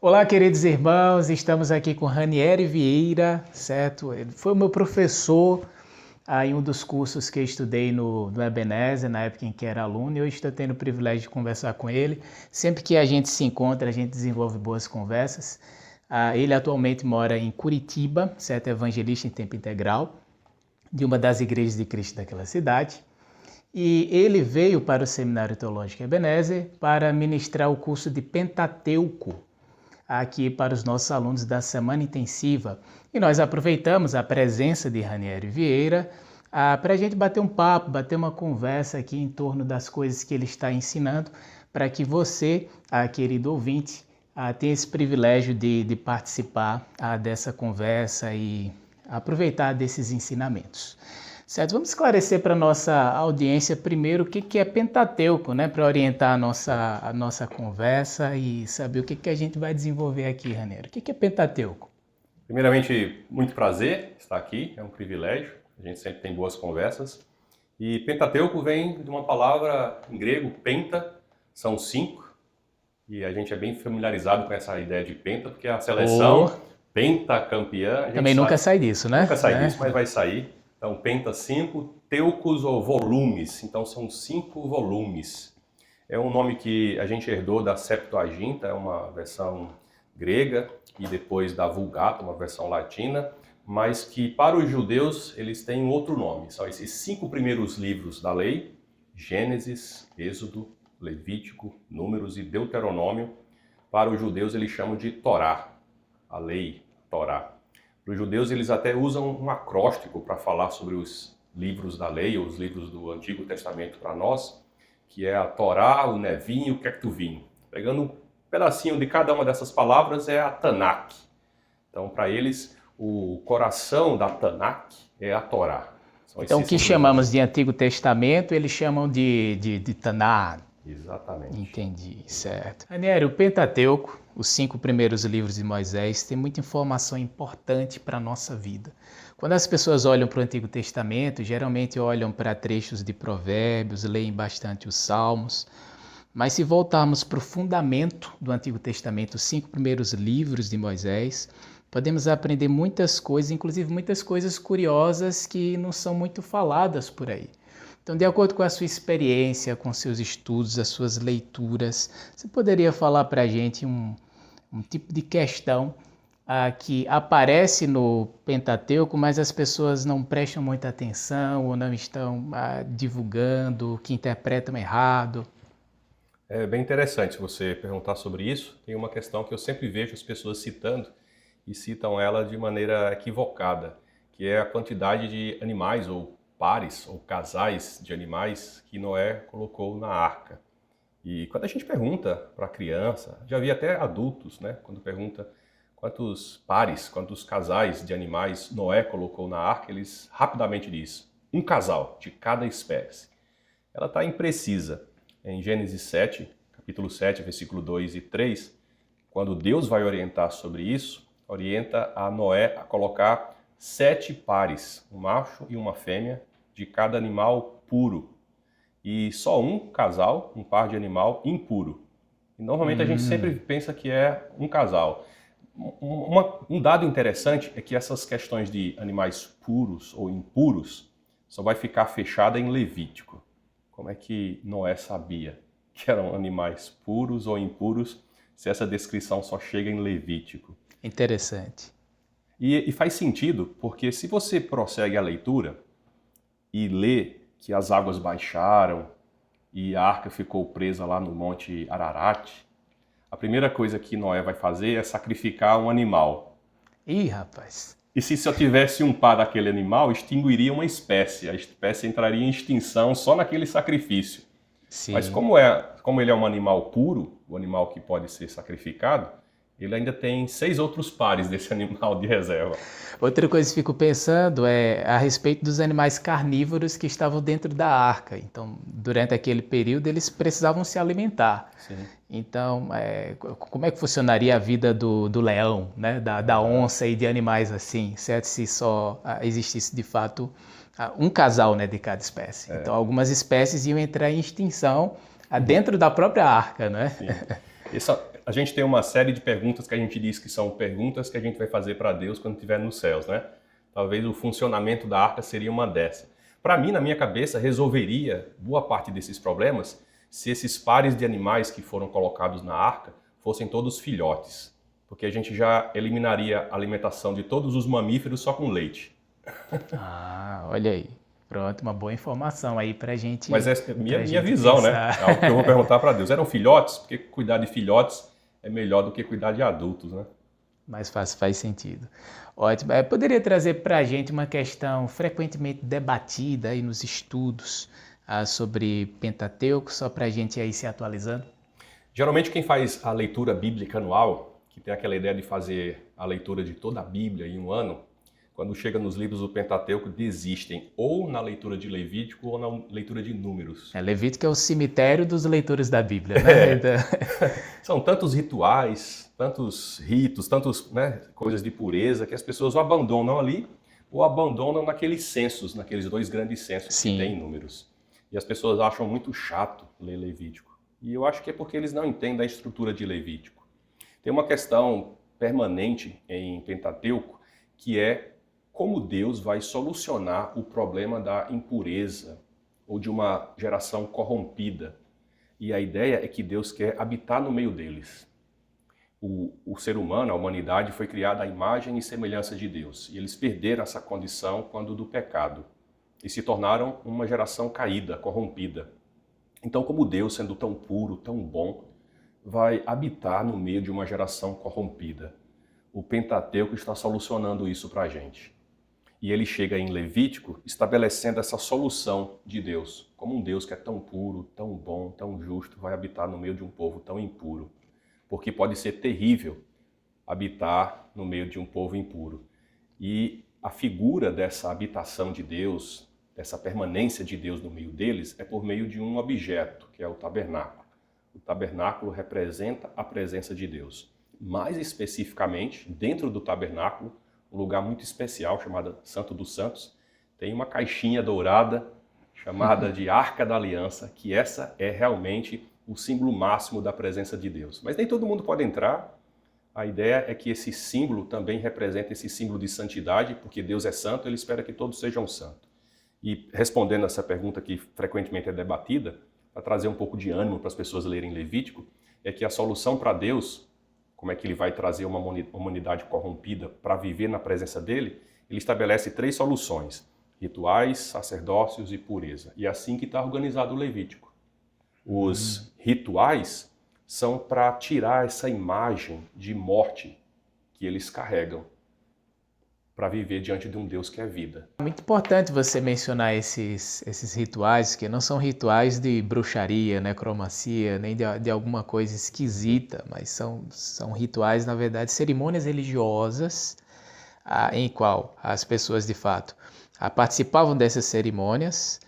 Olá, queridos irmãos, estamos aqui com Ranieri Vieira, certo? Ele foi o meu professor em um dos cursos que eu estudei no Ebenezer, na época em que era aluno, e hoje estou tendo o privilégio de conversar com ele. Sempre que a gente se encontra, a gente desenvolve boas conversas. Ele atualmente mora em Curitiba, certo? Evangelista em tempo integral, de uma das igrejas de Cristo daquela cidade. E ele veio para o Seminário Teológico Ebenezer para ministrar o curso de Pentateuco, aqui para os nossos alunos da semana intensiva. E nós aproveitamos a presença de Ranieri Vieira para a gente bater um papo, bater uma conversa aqui em torno das coisas que ele está ensinando, para que você, querido ouvinte, tenha esse privilégio de participar dessa conversa e aproveitar desses ensinamentos. Certo, vamos esclarecer para a nossa audiência primeiro o que é Pentateuco, né? Para orientar a nossa conversa e saber o que a gente vai desenvolver aqui, Ranieri. O que é Pentateuco? Primeiramente, muito prazer estar aqui, é um privilégio, a gente sempre tem boas conversas. E Pentateuco vem de uma palavra em grego, penta, são 5, e a gente é bem familiarizado com essa ideia de penta, porque a seleção pentacampeã... Também nunca sai disso, né? Nunca sai disso, mas vai sair. Então, penta 5, teucos ou volumes, então são 5 volumes. É um nome que a gente herdou da Septuaginta, é uma versão grega, e depois da Vulgata, uma versão latina, mas que para os judeus eles têm um outro nome. São esses 5 primeiros livros da lei, Gênesis, Êxodo, Levítico, Números e Deuteronômio. Para os judeus eles chamam de Torá, a lei Torá. Para os judeus, eles até usam um acróstico para falar sobre os livros da lei, ou os livros do Antigo Testamento para nós, que é a Torá, o Nevim e o Ketuvim. Pegando um pedacinho de cada uma dessas palavras é a Tanakh. Então, para eles, o coração da Tanakh é a Torá. Então, o que chamamos de Antigo Testamento, eles chamam de Taná. Exatamente. Entendi, certo. Ranieri, o Pentateuco, os 5 primeiros livros de Moisés, tem muita informação importante para a nossa vida. Quando as pessoas olham para o Antigo Testamento, geralmente olham para trechos de Provérbios, leem bastante os Salmos, mas se voltarmos para o fundamento do Antigo Testamento, os 5 primeiros livros de Moisés, podemos aprender muitas coisas, inclusive muitas coisas curiosas que não são muito faladas por aí. Então, de acordo com a sua experiência, com seus estudos, as suas leituras, você poderia falar para a gente um tipo de questão que aparece no Pentateuco, mas as pessoas não prestam muita atenção ou não estão divulgando, que interpretam errado? É bem interessante você perguntar sobre isso. Tem uma questão que eu sempre vejo as pessoas citando, e citam ela de maneira equivocada, que é a quantidade de animais ou pares ou casais de animais que Noé colocou na arca. E quando a gente pergunta para a criança, já vi até adultos, né, quando pergunta quantos pares, quantos casais de animais Noé colocou na arca, eles rapidamente dizem, um casal de cada espécie. Ela está imprecisa. Em Gênesis 7, capítulo 7, versículo 2 e 3, quando Deus vai orientar sobre isso, orienta a Noé a colocar 7 pares, um macho e uma fêmea, de cada animal puro. E só um casal, um par de animal impuro. E normalmente a gente sempre pensa que é um casal. Um dado interessante é que essas questões de animais puros ou impuros só vai ficar fechada em Levítico. Como é que Noé sabia que eram animais puros ou impuros se essa descrição só chega em Levítico? Interessante. E faz sentido, porque se você prossegue a leitura e lê que as águas baixaram e a arca ficou presa lá no Monte Ararat, a primeira coisa que Noé vai fazer é sacrificar um animal. Ih, rapaz. E se só tivesse um par daquele animal, extinguiria uma espécie. A espécie entraria em extinção só naquele sacrifício. Sim. Mas como ele é um animal puro, o animal que pode ser sacrificado, ele ainda tem 6 outros pares desse animal de reserva. Outra coisa que fico pensando é a respeito dos animais carnívoros que estavam dentro da arca. Então, durante aquele período, eles precisavam se alimentar. Sim. Então, como é que funcionaria a vida do leão, né? da onça e de animais assim, certo? Se só existisse, de fato, um casal, né, de cada espécie. Então, algumas espécies iam entrar em extinção dentro da própria arca, né? Sim. A gente tem uma série de perguntas que a gente diz que são perguntas que a gente vai fazer para Deus quando estiver nos céus, né? Talvez o funcionamento da arca seria uma dessas. Para mim, na minha cabeça, resolveria boa parte desses problemas se esses pares de animais que foram colocados na arca fossem todos filhotes, porque a gente já eliminaria a alimentação de todos os mamíferos só com leite. Ah, olha aí. Pronto, uma boa informação aí pra gente. Mas essa é minha gente visão, né? pensar. É algo que eu vou perguntar para Deus. Eram filhotes? Porque cuidar de filhotes é melhor do que cuidar de adultos, né? Mais fácil, faz sentido. Ótimo. Poderia trazer para a gente uma questão frequentemente debatida aí nos estudos sobre Pentateuco, só para a gente aí se atualizando? Geralmente quem faz a leitura bíblica anual, que tem aquela ideia de fazer a leitura de toda a Bíblia em um ano, quando chega nos livros do Pentateuco, desistem ou na leitura de Levítico ou na leitura de Números. Levítico é o cemitério dos leitores da Bíblia, né? São tantos rituais, tantos ritos, tantas coisas de pureza que as pessoas ou abandonam ali ou abandonam naqueles censos, naqueles 2 grandes censos Sim. que tem em Números. E as pessoas acham muito chato ler Levítico. E eu acho que é porque eles não entendem a estrutura de Levítico. Tem uma questão permanente em Pentateuco que é como Deus vai solucionar o problema da impureza ou de uma geração corrompida. E a ideia é que Deus quer habitar no meio deles. O ser humano, a humanidade, foi criada à imagem e semelhança de Deus. E eles perderam essa condição quando do pecado. E se tornaram uma geração caída, corrompida. Então, como Deus, sendo tão puro, tão bom, vai habitar no meio de uma geração corrompida? O Pentateuco está solucionando isso para a gente. E ele chega em Levítico estabelecendo essa solução de Deus. Como um Deus que é tão puro, tão bom, tão justo, vai habitar no meio de um povo tão impuro. Porque pode ser terrível habitar no meio de um povo impuro. E a figura dessa habitação de Deus, dessa permanência de Deus no meio deles, é por meio de um objeto, que é o tabernáculo. O tabernáculo representa a presença de Deus. Mais especificamente, dentro do tabernáculo, um lugar muito especial chamado Santo dos Santos, tem uma caixinha dourada chamada de Arca da Aliança, que essa é realmente o símbolo máximo da presença de Deus. Mas nem todo mundo pode entrar. A ideia é que esse símbolo também representa esse símbolo de santidade, porque Deus é santo, ele espera que todos sejam santos. E respondendo essa pergunta que frequentemente é debatida, para trazer um pouco de ânimo para as pessoas lerem Levítico, é que a solução para Deus, como é que ele vai trazer uma humanidade corrompida para viver na presença dele, ele estabelece 3 soluções: rituais, sacerdócios e pureza. E é assim que está organizado o Levítico. Os rituais são para tirar essa imagem de morte que eles carregam para viver diante de um Deus que é vida. É muito importante você mencionar esses rituais, que não são rituais de bruxaria, necromancia, nem de alguma coisa esquisita, mas são rituais, na verdade, cerimônias religiosas em qual as pessoas, de fato, participavam dessas cerimônias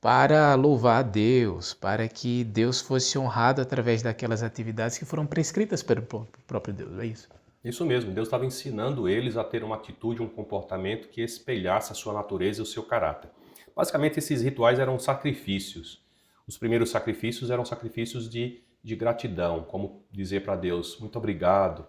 para louvar a Deus, para que Deus fosse honrado através daquelas atividades que foram prescritas pelo próprio Deus, é isso? Isso mesmo, Deus estava ensinando eles a ter uma atitude, um comportamento que espelhasse a sua natureza e o seu caráter. Basicamente, esses rituais eram sacrifícios. Os primeiros sacrifícios eram sacrifícios de gratidão, como dizer para Deus: muito obrigado,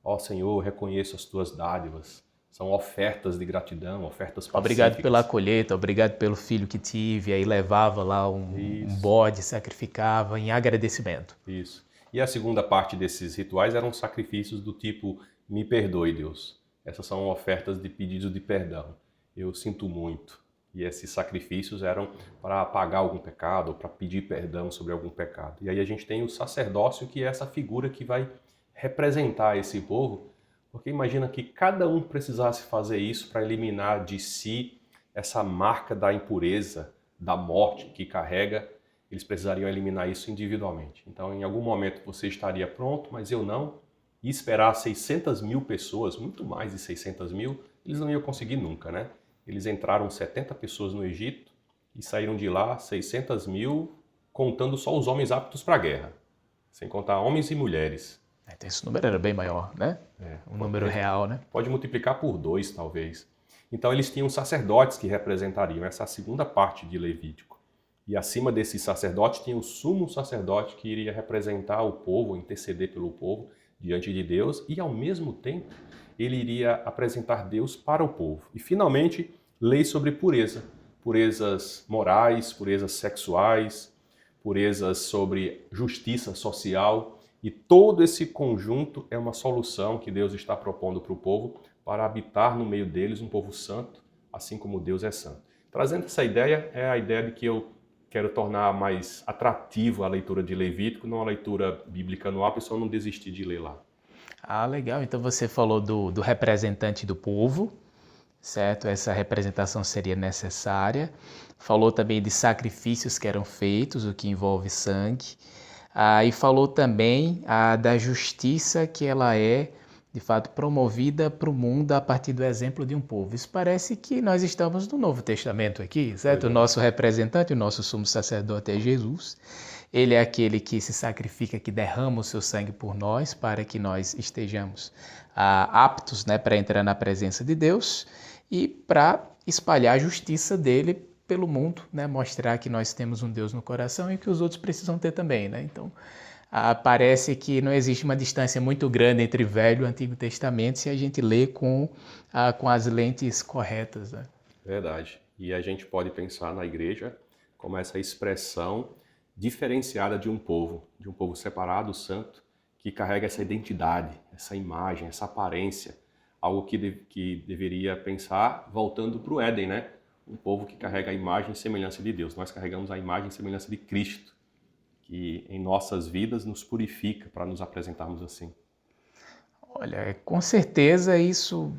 ó Senhor, reconheço as tuas dádivas. São ofertas de gratidão, ofertas pacíficas. Obrigado pela colheita, obrigado pelo filho que tive, aí levava lá um bode, sacrificava em agradecimento. Isso. E a segunda parte desses rituais eram sacrifícios do tipo: me perdoe, Deus. Essas são ofertas de pedidos de perdão. Eu sinto muito. E esses sacrifícios eram para apagar algum pecado ou para pedir perdão sobre algum pecado. E aí a gente tem o sacerdócio, que é essa figura que vai representar esse povo, porque imagina que cada um precisasse fazer isso para eliminar de si essa marca da impureza, da morte que carrega. Eles precisariam eliminar isso individualmente. Então, em algum momento você estaria pronto, mas eu não. E esperar 600 mil pessoas, muito mais de 600 mil, eles não iam conseguir nunca, né? Eles entraram 70 pessoas no Egito e saíram de lá 600 mil, contando só os homens aptos para a guerra, sem contar homens e mulheres. Então, esse número era bem maior, né? Um número real, né? Pode multiplicar por 2, talvez. Então, eles tinham sacerdotes que representariam essa segunda parte de Levítico. E acima desse sacerdote tinha o sumo sacerdote que iria representar o povo, interceder pelo povo diante de Deus e, ao mesmo tempo, ele iria apresentar Deus para o povo. E, finalmente, leis sobre pureza. Purezas morais, purezas sexuais, purezas sobre justiça social. E todo esse conjunto é uma solução que Deus está propondo para o povo para habitar no meio deles um povo santo, assim como Deus é santo. Trazendo essa ideia, é a ideia de que eu quero tornar mais atrativo a leitura de Levítico, não a leitura bíblica anual, a pessoa não desistir de ler lá. Ah, legal. Então você falou do representante do povo, certo? Essa representação seria necessária. Falou também de sacrifícios que eram feitos, o que envolve sangue. E falou também da justiça que ela é, de fato, promovida para o mundo a partir do exemplo de um povo. Isso parece que nós estamos no Novo Testamento aqui, certo? O nosso representante, o nosso sumo sacerdote é Jesus. Ele é aquele que se sacrifica, que derrama o seu sangue por nós, para que nós estejamos aptos, né, para entrar na presença de Deus e para espalhar a justiça dele pelo mundo, né, mostrar que nós temos um Deus no coração e que os outros precisam ter também, né? Então, parece que não existe uma distância muito grande entre Velho e Antigo Testamento se a gente lê com as lentes corretas, né? Verdade. E a gente pode pensar na igreja como essa expressão diferenciada de um povo separado, santo, que carrega essa identidade, essa imagem, essa aparência, algo que deveria pensar voltando para o Éden, né? Um povo que carrega a imagem e semelhança de Deus. Nós carregamos a imagem e semelhança de Cristo, que em nossas vidas nos purifica para nos apresentarmos assim. Olha, com certeza isso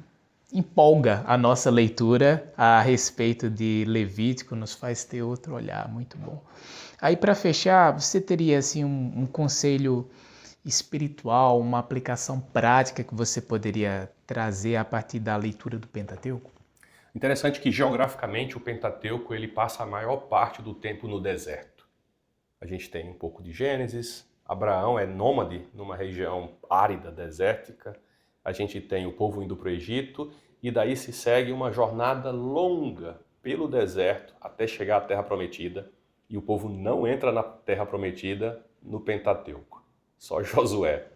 empolga a nossa leitura a respeito de Levítico, nos faz ter outro olhar, muito bom. Aí para fechar, você teria assim um conselho espiritual, uma aplicação prática que você poderia trazer a partir da leitura do Pentateuco? Interessante que geograficamente o Pentateuco ele passa a maior parte do tempo no deserto. A gente tem um pouco de Gênesis, Abraão é nômade numa região árida, desértica, a gente tem o povo indo para o Egito e daí se segue uma jornada longa pelo deserto até chegar à Terra Prometida e o povo não entra na Terra Prometida no Pentateuco, só Josué.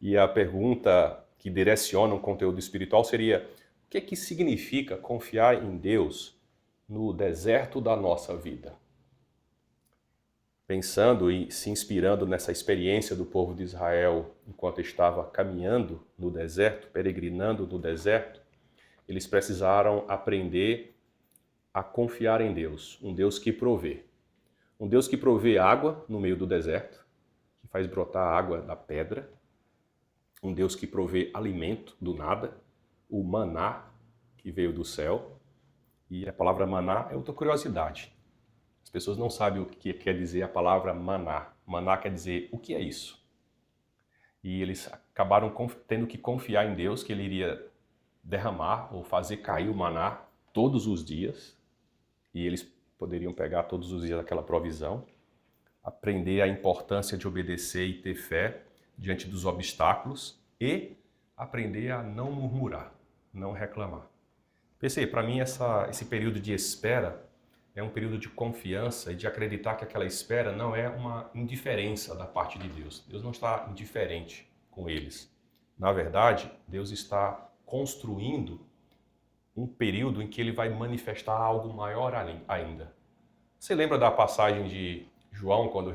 E a pergunta que direciona o conteúdo espiritual seria: o que significa confiar em Deus no deserto da nossa vida? Pensando e se inspirando nessa experiência do povo de Israel enquanto estava caminhando no deserto, peregrinando no deserto, eles precisaram aprender a confiar em Deus, um Deus que provê. Um Deus que provê água no meio do deserto, que faz brotar água da pedra. Um Deus que provê alimento do nada, o maná que veio do céu. E a palavra maná é outra curiosidade. As pessoas não sabem o que quer dizer a palavra maná. Maná quer dizer o que é isso. E eles acabaram tendo que confiar em Deus, que Ele iria derramar ou fazer cair o maná todos os dias. E eles poderiam pegar todos os dias aquela provisão. Aprender a importância de obedecer e ter fé diante dos obstáculos. E aprender a não murmurar, não reclamar. Pensei, para mim esse período de espera é um período de confiança e de acreditar que aquela espera não é uma indiferença da parte de Deus. Deus não está indiferente com eles. Na verdade, Deus está construindo um período em que Ele vai manifestar algo maior ainda. Você lembra da passagem de João, quando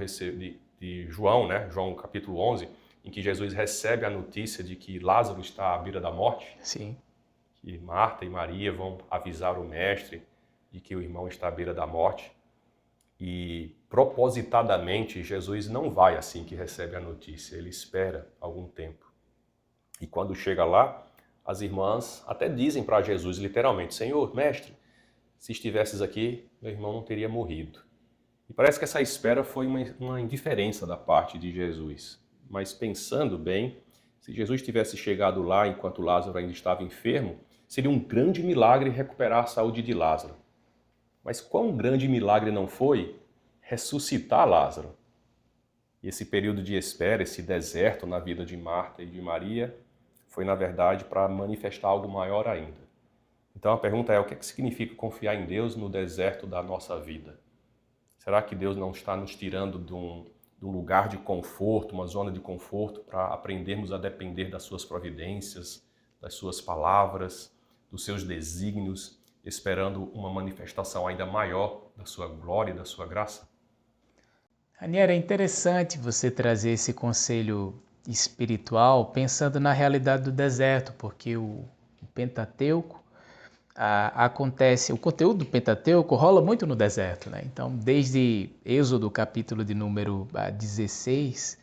de João, né? João capítulo 11, em que Jesus recebe a notícia de que Lázaro está à beira da morte? Sim. Que Marta e Maria vão avisar o mestre de que o irmão está à beira da morte. E propositadamente Jesus não vai assim que recebe a notícia, ele espera algum tempo. E quando chega lá, as irmãs até dizem para Jesus literalmente: Senhor, mestre, se estivesses aqui, meu irmão não teria morrido. E parece que essa espera foi uma indiferença da parte de Jesus. Mas pensando bem, se Jesus tivesse chegado lá enquanto Lázaro ainda estava enfermo, seria um grande milagre recuperar a saúde de Lázaro. Mas quão grande milagre não foi ressuscitar Lázaro? E esse período de espera, esse deserto na vida de Marta e de Maria, foi na verdade para manifestar algo maior ainda. Então a pergunta é: o que significa confiar em Deus no deserto da nossa vida? Será que Deus não está nos tirando de um lugar de conforto, uma zona de conforto, para aprendermos a depender das suas providências, das suas palavras, dos seus desígnios, esperando uma manifestação ainda maior da sua glória e da sua graça? Ranieri, é interessante você trazer esse conselho espiritual pensando na realidade do deserto, porque o Pentateuco acontece, o conteúdo do Pentateuco rola muito no deserto, né? Então, desde Êxodo, capítulo de número 16,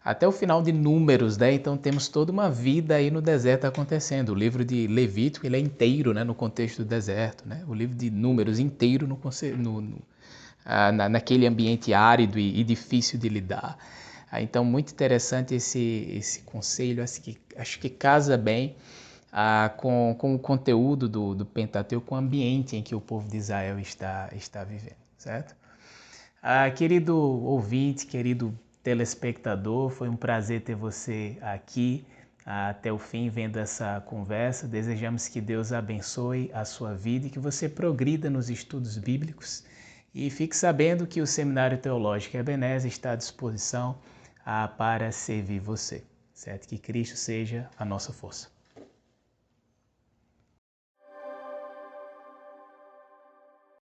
até o final de Números, né? Então temos toda uma vida aí no deserto acontecendo. O livro de Levítico, ele é inteiro, né, no contexto do deserto, né? O livro de Números inteiro naquele ambiente árido e difícil de lidar. Então, muito interessante esse conselho, acho que casa bem com o conteúdo do Pentateuco, com o ambiente em que o povo de Israel está vivendo, certo? Querido ouvinte, querido telespectador, foi um prazer ter você aqui até o fim vendo essa conversa. Desejamos que Deus abençoe a sua vida e que você progrida nos estudos bíblicos. E fique sabendo que o Seminário Teológico Ebenezer está à disposição para servir você, certo? Que Cristo seja a nossa força.